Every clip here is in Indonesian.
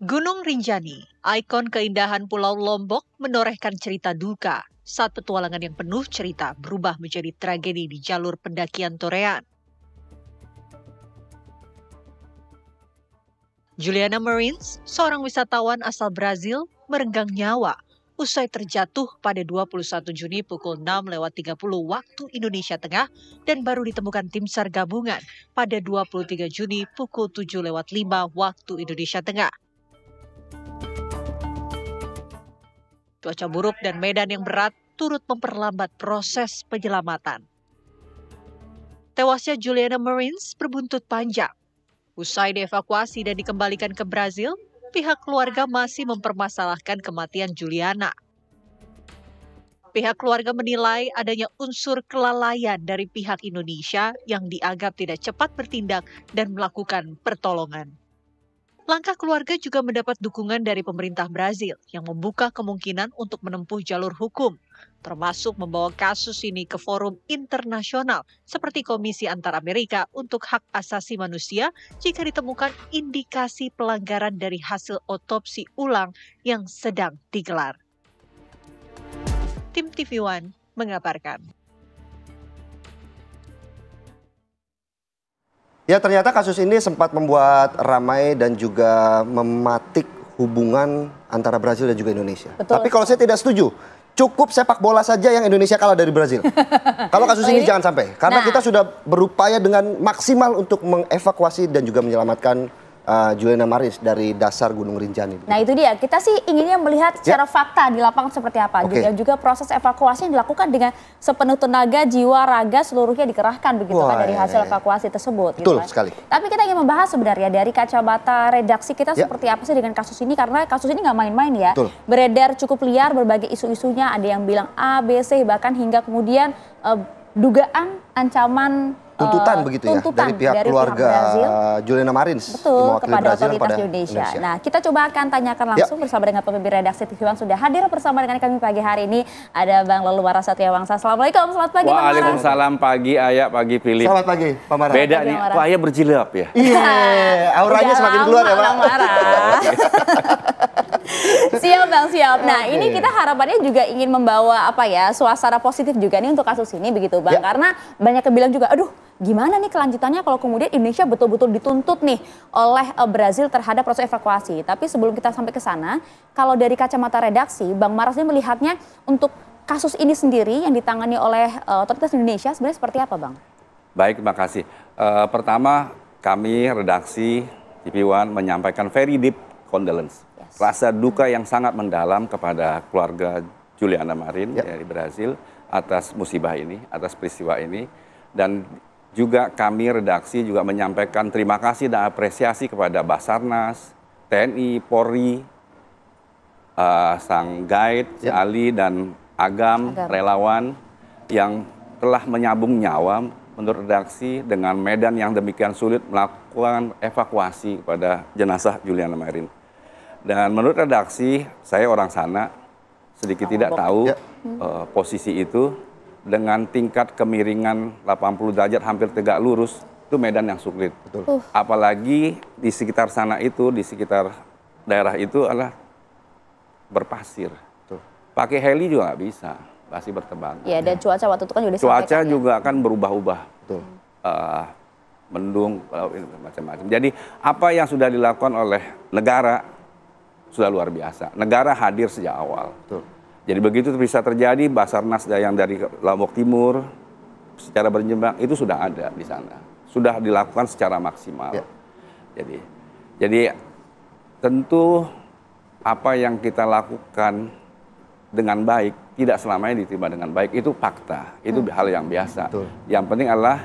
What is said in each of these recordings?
Gunung Rinjani, ikon keindahan Pulau Lombok, menorehkan cerita duka saat petualangan yang penuh cerita berubah menjadi tragedi di jalur pendakian Torean. Juliana Marins, seorang wisatawan asal Brazil, merenggang nyawa usai terjatuh pada 21 Juni pukul 6.30 waktu Indonesia Tengah dan baru ditemukan tim SAR gabungan pada 23 Juni pukul 7.05 waktu Indonesia Tengah. Cuaca buruk dan medan yang berat turut memperlambat proses penyelamatan. Tewasnya Juliana Marins berbuntut panjang. Usai dievakuasi dan dikembalikan ke Brazil, pihak keluarga masih mempermasalahkan kematian Juliana. Pihak keluarga menilai adanya unsur kelalaian dari pihak Indonesia yang dianggap tidak cepat bertindak dan melakukan pertolongan. Langkah keluarga juga mendapat dukungan dari pemerintah Brazil yang membuka kemungkinan untuk menempuh jalur hukum, termasuk membawa kasus ini ke forum internasional seperti Komisi Antar Amerika untuk Hak Asasi Manusia jika ditemukan indikasi pelanggaran dari hasil otopsi ulang yang sedang digelar. Tim TV One mengabarkan. Ya, ternyata kasus ini sempat membuat ramai dan juga mematik hubungan antara Brazil dan juga Indonesia. Betul. Tapi kalau saya tidak setuju, cukup sepak bola saja yang Indonesia kalah dari Brazil. Kalau kasus ini jangan sampai, karena kita sudah berupaya dengan maksimal untuk mengevakuasi dan juga menyelamatkan Juliana Marins dari dasar Gunung Rinjani. Nah itu dia, kita sih inginnya melihat secara fakta di lapangan seperti apa. Dan juga proses evakuasi yang dilakukan dengan sepenuh tenaga, jiwa, raga seluruhnya dikerahkan begitu kan dari hasil evakuasi tersebut. Betul gitu, sekali. Tapi kita ingin membahas sebenarnya dari kacamata redaksi kita seperti apa sih dengan kasus ini. Karena kasus ini nggak main-main ya. Beredar cukup liar berbagai isu-isunya, ada yang bilang A, B, C, bahkan hingga kemudian dugaan ancaman tuntutan begitu ya dari pihak keluarga Juliana Marins. Betul, kepada otoritas Indonesia. Nah, kita coba akan tanyakan langsung bersama dengan pemimpin redaksi TV One sudah hadir bersama dengan kami pagi hari ini. Ada Bang Leluhara Satyawangsa. Assalamualaikum, selamat pagi Bang Mara. Waalaikumsalam, pagi Ayah, pagi Philip. Selamat pagi Pak Mara. Beda nih, Pak Ayah berjilbab ya? Iya, auranya semakin keluar ya Pak. Siap Bang, siap. Nah ini kita harapannya juga ingin membawa apa ya, suasana positif juga nih untuk kasus ini begitu Bang. Karena banyak yang bilang juga, aduh gimana nih kelanjutannya kalau kemudian Indonesia betul-betul dituntut nih oleh Brazil terhadap proses evakuasi. Tapi sebelum kita sampai ke sana, kalau dari kacamata redaksi, Bang Maras ini melihatnya untuk kasus ini sendiri yang ditangani oleh otoritas Indonesia sebenarnya seperti apa Bang? Baik, terima kasih. Pertama, kami redaksi TV One menyampaikan very deep condolence. Rasa duka yang sangat mendalam kepada keluarga Juliana Marins dari Brazil atas musibah ini, atas peristiwa ini. Dan juga kami redaksi juga menyampaikan terima kasih dan apresiasi kepada Basarnas, TNI, Polri, sang guide, Ali dan Agam, relawan yang telah menyabung nyawa menurut redaksi dengan medan yang demikian sulit melakukan evakuasi kepada jenazah Juliana Marins. Dan menurut redaksi, saya orang sana, sedikit tidak tahu posisi itu dengan tingkat kemiringan 80 derajat hampir tegak lurus, itu medan yang sulit. Apalagi di sekitar sana itu, di sekitar daerah itu adalah berpasir. Pakai heli juga nggak bisa, pasti bertebang. Ya, dan cuaca waktu itu kan juga cuaca juga akan berubah-ubah. Mendung, macam-macam. Jadi apa yang sudah dilakukan oleh negara sudah luar biasa. Negara hadir sejak awal. Jadi begitu bisa terjadi, Basarnas yang dari Lombok Timur secara berjenjang itu sudah ada di sana. Sudah dilakukan secara maksimal. Jadi tentu apa yang kita lakukan dengan baik tidak selamanya diterima dengan baik, itu fakta. Itu hal yang biasa. Yang penting adalah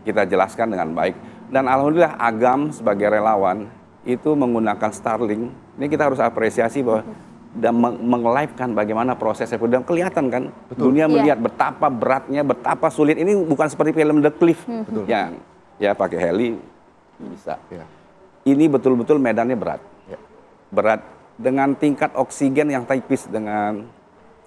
kita jelaskan dengan baik. Dan alhamdulillah Agam sebagai relawan itu menggunakan Starlink. Ini kita harus apresiasi bahwa dan meng-live-kan bagaimana prosesnya. Dan kelihatan kan, dunia melihat betapa beratnya, betapa sulit. Ini bukan seperti film The Cliff yang ya pakai heli bisa. Ini betul-betul medannya berat. Berat dengan tingkat oksigen yang tipis dengan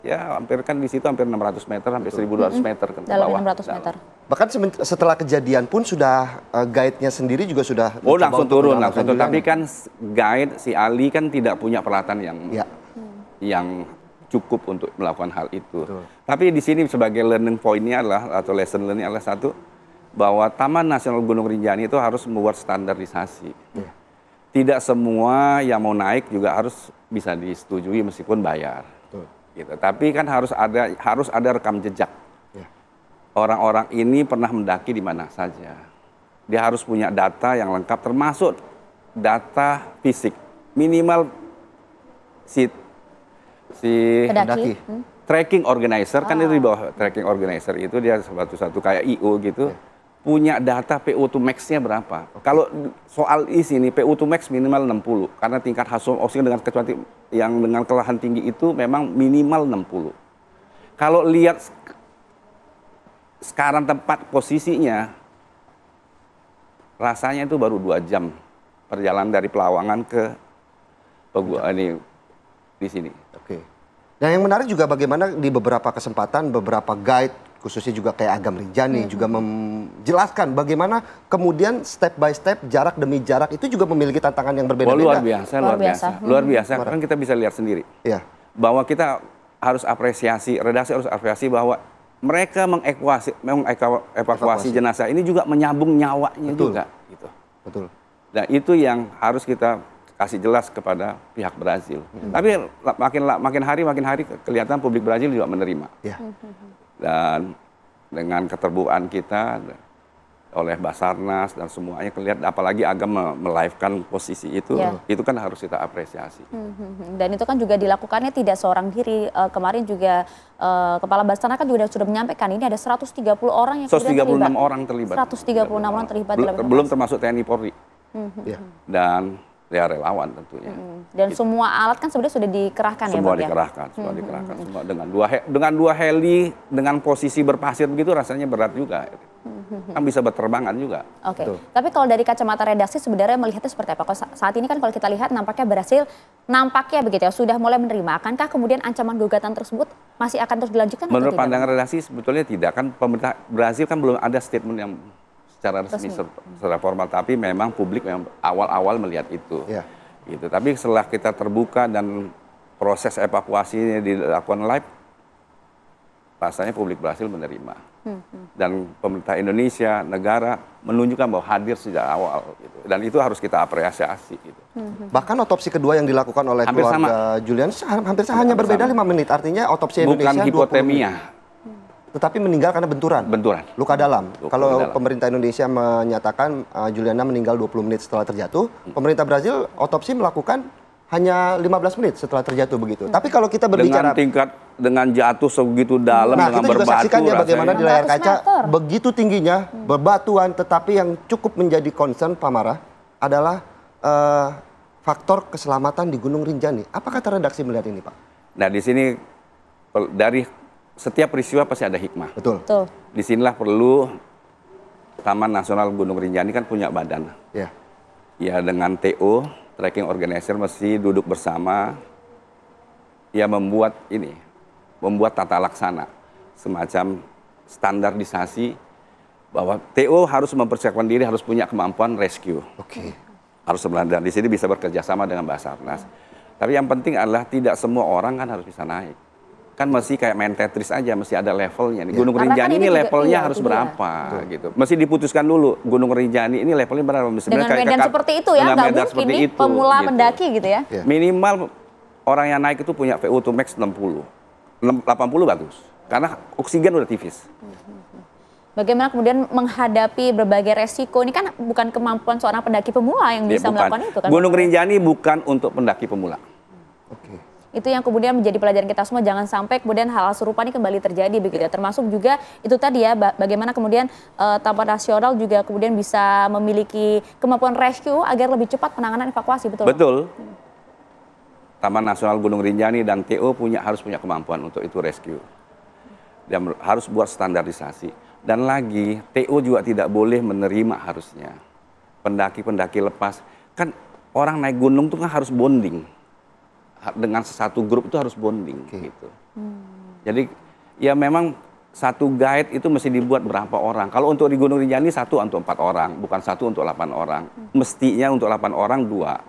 ya hampir kan di situ hampir 600 meter, hampir 1.200 meter ke bawah. Dalam 600 meter. Bahkan setelah kejadian pun sudah guide-nya sendiri juga sudah Oh, langsung turun, langsung. Tapi kan guide si Ali kan tidak punya peralatan yang cukup untuk melakukan hal itu. Betul. Tapi di sini sebagai learning point-nya adalah, atau lesson learning adalah satu, bahwa Taman Nasional Gunung Rinjani itu harus membuat standarisasi. Tidak semua yang mau naik juga harus bisa disetujui meskipun bayar. Betul. Gitu. Tapi kan harus ada rekam jejak. Orang-orang ini pernah mendaki di mana saja. Dia harus punya data yang lengkap, termasuk data fisik. Minimal si Pendaki. tracking organizer, kan itu di bawah tracking organizer itu dia satu kayak IO gitu. Punya data PO2 max-nya berapa. Kalau soal isi ini PO2 max minimal 60. Karena tingkat hasil oksigen dengan kelelahan tinggi itu memang minimal 60. Kalau lihat sekarang tempat posisinya, rasanya itu baru 2 jam perjalanan dari Pelawangan ke ini di sini. Oke. Dan yang menarik juga bagaimana di beberapa kesempatan beberapa guide khususnya juga kayak Agam Rinjani juga menjelaskan bagaimana kemudian step by step, jarak demi jarak itu juga memiliki tantangan yang berbeda-beda. Luar biasa. Luar biasa. Kan kita bisa lihat sendiri. Iya. Bahwa kita harus apresiasi, redaksi harus apresiasi bahwa mereka mengevakuasi jenazah ini juga menyambung nyawanya juga. Gitu. Betul. Dan itu yang harus kita kasih jelas kepada pihak Brazil. Tapi makin hari kelihatan publik Brazil juga menerima. Ya. Dan dengan keterbukaan kita oleh Basarnas dan semuanya kelihatan, apalagi Agam melive-kan posisi itu kan harus kita apresiasi. Dan itu kan juga dilakukannya tidak seorang diri. Kemarin juga Kepala Basarnas kan juga sudah menyampaikan ini ada 130 orang yang 136 orang terlibat. 136 orang terlibat dalam belum termasuk TNI Polri. Dan ya relawan tentunya. Dan semua alat kan sebenarnya sudah dikerahkan semua ya, dikerahkan, semua dikerahkan. Semua dengan dua heli dengan posisi berpasir begitu rasanya berat juga. Kan bisa berterbangan juga. Oke. Tapi kalau dari kacamata redaksi sebenarnya melihatnya seperti apa? Kalau saat ini kan kalau kita lihat nampaknya berhasil, nampaknya begitu ya sudah mulai menerima. Akankah kemudian ancaman gugatan tersebut masih akan terus dilanjutkan? Menurut pandangan redaksi sebetulnya tidak, kan pemerintah Brazil kan belum ada statement yang secara resmi, secara formal, tapi memang publik memang awal-awal melihat itu. Gitu. Tapi setelah kita terbuka dan proses evakuasinya dilakukan live, rasanya publik Brazil menerima. Dan pemerintah Indonesia, negara menunjukkan bahwa hadir sejak awal. Gitu. Dan itu harus kita apresiasi. Gitu. Bahkan otopsi kedua yang dilakukan oleh keluarga Julian hampir hanya berbeda 5 menit. Artinya otopsi Indonesia bukan hipotermia. Tetapi meninggal karena benturan. Luka dalam. Kalau pemerintah Indonesia menyatakan Juliana meninggal 20 menit setelah terjatuh, pemerintah Brazil otopsi melakukan hanya 15 menit setelah terjatuh begitu. Tapi kalau kita berbicara dengan jatuh segitu dalam, dengan kita juga saksikan ya bagaimana di layar kaca begitu tingginya bebatuan, tetapi yang cukup menjadi concern Pamara adalah faktor keselamatan di Gunung Rinjani. Apa kata redaksi melihat ini, Pak? Nah, di sini dari setiap peristiwa pasti ada hikmah. Betul. Disinilah perlu Taman Nasional Gunung Rinjani kan punya badan. Ya dengan TO, Tracking Organizer mesti duduk bersama. Ya membuat tata laksana, semacam standarisasi bahwa TO harus mempersiapkan diri, harus punya kemampuan rescue. Harus dan di sini bisa bekerja sama dengan Basarnas. Tapi yang penting adalah tidak semua orang kan harus bisa naik. Kan mesti kayak main Tetris aja, mesti ada levelnya. Gunung Rinjani ini levelnya harus berapa gitu. Mesti diputuskan dulu Gunung Rinjani ini levelnya berapa. Dengan medan seperti itu ya, nggak mungkin ini pemula mendaki gitu ya. Minimal orang yang naik itu punya VO2 max 60. 80 bagus. Karena oksigen udah tipis. Bagaimana kemudian menghadapi berbagai resiko, ini kan bukan kemampuan seorang pendaki pemula yang bisa melakukan itu kan. Gunung Rinjani bukan untuk pendaki pemula. Itu yang kemudian menjadi pelajaran kita semua, jangan sampai kemudian hal-hal serupa ini kembali terjadi begitu ya. Termasuk juga itu tadi ya, bagaimana kemudian Taman Nasional juga kemudian bisa memiliki kemampuan rescue agar lebih cepat penanganan evakuasi, betul? Betul. Taman Nasional Gunung Rinjani dan TO harus punya kemampuan untuk itu rescue. Dan harus buat standarisasi. Dan lagi, TO juga tidak boleh menerima harusnya pendaki-pendaki lepas. Kan orang naik gunung itu kan harus bonding. Dengan satu grup itu harus bonding gitu. Jadi ya memang satu guide itu mesti dibuat berapa orang. Kalau untuk di Gunung Rinjani 1 untuk 4 orang, bukan 1 untuk 8 orang. Mestinya untuk 8 orang 2,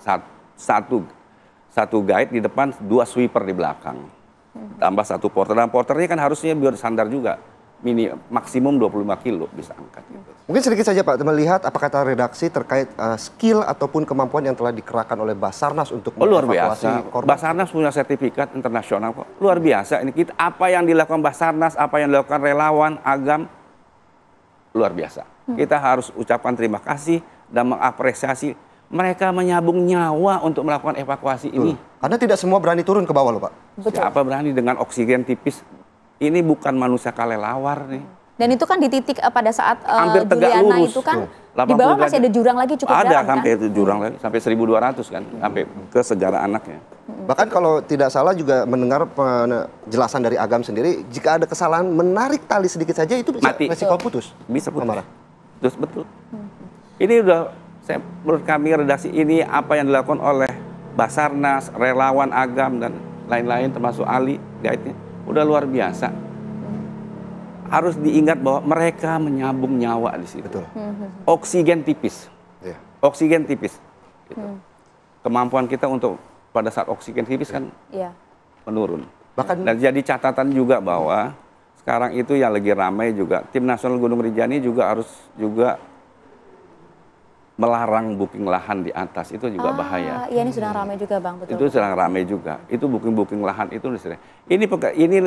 satu guide di depan, 2 sweeper di belakang. Tambah 1 porter. Dan porternya kan harusnya biar standar juga. Maksimum 25 kilo bisa angkat. Gitu. Mungkin sedikit saja Pak, melihat apa kata redaksi terkait skill ataupun kemampuan yang telah dikerahkan oleh Basarnas untuk luar mengevakuasi biasa. korban. Basarnas punya sertifikat internasional kok. Luar biasa. Ini kita apa yang dilakukan Basarnas, apa yang dilakukan relawan, Agam, luar biasa. Kita harus ucapkan terima kasih dan mengapresiasi mereka menyabung nyawa untuk melakukan evakuasi ini. Karena tidak semua berani turun ke bawah loh Pak. Siapa berani dengan oksigen tipis? Ini bukan manusia kalelawar nih. Dan itu kan di titik pada saat Hampir tegak Juliana lurus, itu kan tuh. di bawah 80 masih ada jurang lagi cukup ada dalam sampai kan? itu jurang lagi sampai 1.200 kan, sampai ke segara anaknya. Bahkan kalau tidak salah juga mendengar penjelasan dari Agam sendiri, jika ada kesalahan menarik tali sedikit saja itu bisa Mati. resiko putus. Bisa putus. Marah. Terus betul. Ini udah menurut kami redaksi ini apa yang dilakukan oleh Basarnas, relawan Agam dan lain-lain termasuk Ali guide-nya udah luar biasa. Harus diingat bahwa mereka menyambung nyawa di situ. Betul. Oksigen tipis. Iya. Oksigen tipis. Gitu. Kemampuan kita untuk pada saat oksigen tipis kan Iya. menurun. Bahkan Dan jadi catatan juga bahwa sekarang itu yang lagi ramai juga tim nasional Gunung Rinjani juga harus juga melarang booking lahan di atas, itu juga bahaya. Iya, ini sedang ramai juga Bang, betul. Itu sedang ramai juga. Itu booking lahan itu ini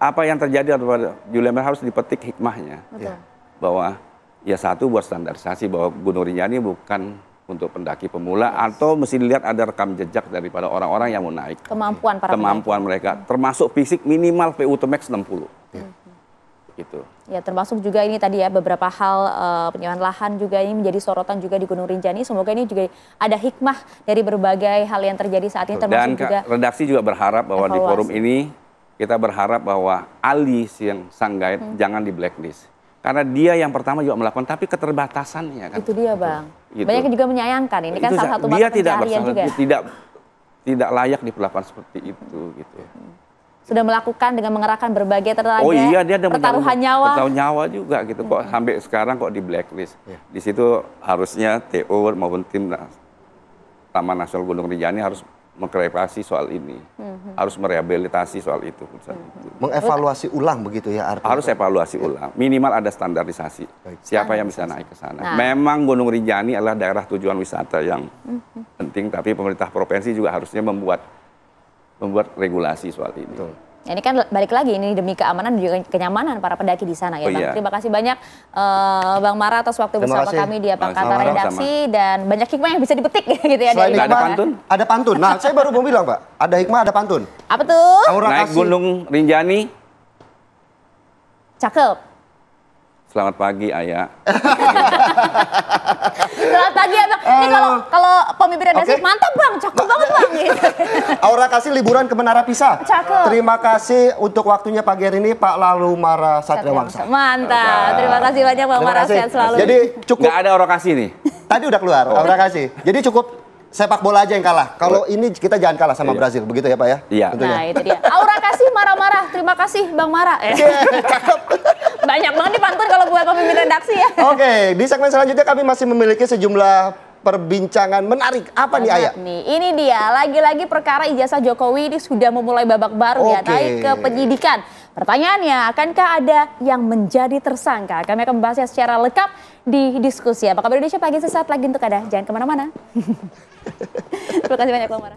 apa yang terjadi pada Juliana harus dipetik hikmahnya. Betul. Bahwa ya satu buat standarisasi bahwa Gunung Rinjani bukan untuk pendaki pemula atau mesti dilihat ada rekam jejak daripada orang-orang yang mau naik. Kemampuan para Kemampuan mereka termasuk fisik minimal VO2 max 60. Gitu. Ya, termasuk juga ini tadi ya beberapa hal penyewaan lahan juga ini menjadi sorotan juga di Gunung Rinjani. Semoga ini juga ada hikmah dari berbagai hal yang terjadi saat ini termasuk Dan juga redaksi juga berharap bahwa di forum ini kita berharap bahwa Ali yang sang guide jangan di blacklist. Karena dia yang pertama juga melakukan tapi keterbatasannya kan. itu dia Bang. Gitu. Banyak yang juga menyayangkan ini kan Itu salah satu dia mata tidak pencarian bersalah, juga. tidak layak diperlakukan seperti itu gitu. Sudah melakukan dengan mengerahkan berbagai tenaga. Oh iya, dia ada pertaruhan nyawa. Pertaruhan nyawa juga gitu. Kok sampai sekarang kok di blacklist. Di situ harusnya TO maupun tim Taman Nasional Gunung Rinjani harus mengklarifikasi soal ini. Harus merehabilitasi soal itu. mengevaluasi ulang begitu ya artinya. Harus evaluasi ulang. Minimal ada standarisasi. Siapa yang bisa naik ke sana. Memang Gunung Rinjani adalah daerah tujuan wisata yang penting, tapi pemerintah provinsi juga harusnya membuat regulasi soal ini. Betul. Ya, ini kan balik lagi ini demi keamanan dan juga kenyamanan para pendaki di sana ya Oh, Bang. iya. Terima kasih banyak Bang Mara atas waktu Terima bersama kasih. kami di Apa Kata Sama-sama. Redaksi dan banyak hikmah yang bisa dipetik gitu ya Selain dari Nggak ada hikmah, pantun? Ada pantun. Nah, saya baru mau bilang Pak, ada hikmah, ada pantun. Apa tuh? Aura Naik kasih. Gunung Rinjani, Cakep. selamat pagi Ayah. Selamat pagi ya Bang. Ini kalau pemimpin redaksi Oke. mantap Bang, cakep banget Bang gitu. Aura kasih liburan ke Menara Pisa. Cakep. Terima kasih untuk waktunya pagi hari ini Pak Lalu Mara Satria Wangsa. Mantap. Terima kasih banyak Bang Terima Mara, kasih. sehat selalu. Jadi cukup Nggak ada orasi nih. tadi udah keluar Aura kasih. Jadi cukup sepak bola aja yang kalah. Kalau ini kita jangan kalah sama Brazil, begitu ya Pak ya? Iya. Tentunya. Nah itu dia. Aura kasih marah-marah. Terima kasih Bang Mara. Banyak banget nih pantun kalau buat pemimpin redaksi ya. Oke, di segmen selanjutnya kami masih memiliki sejumlah perbincangan menarik. Apa nih Ayah? Nih, ini dia. Lagi-lagi perkara ijazah Jokowi ini sudah memulai babak baru ya, Oke. naik ke penyidikan. Pertanyaannya, akankah ada yang menjadi tersangka? Kami akan membahasnya secara lengkap di diskusi. Apa kabar Indonesia pagi sesaat lagi untuk Anda. Jangan kemana-mana. Terima kasih banyak Bang Mara.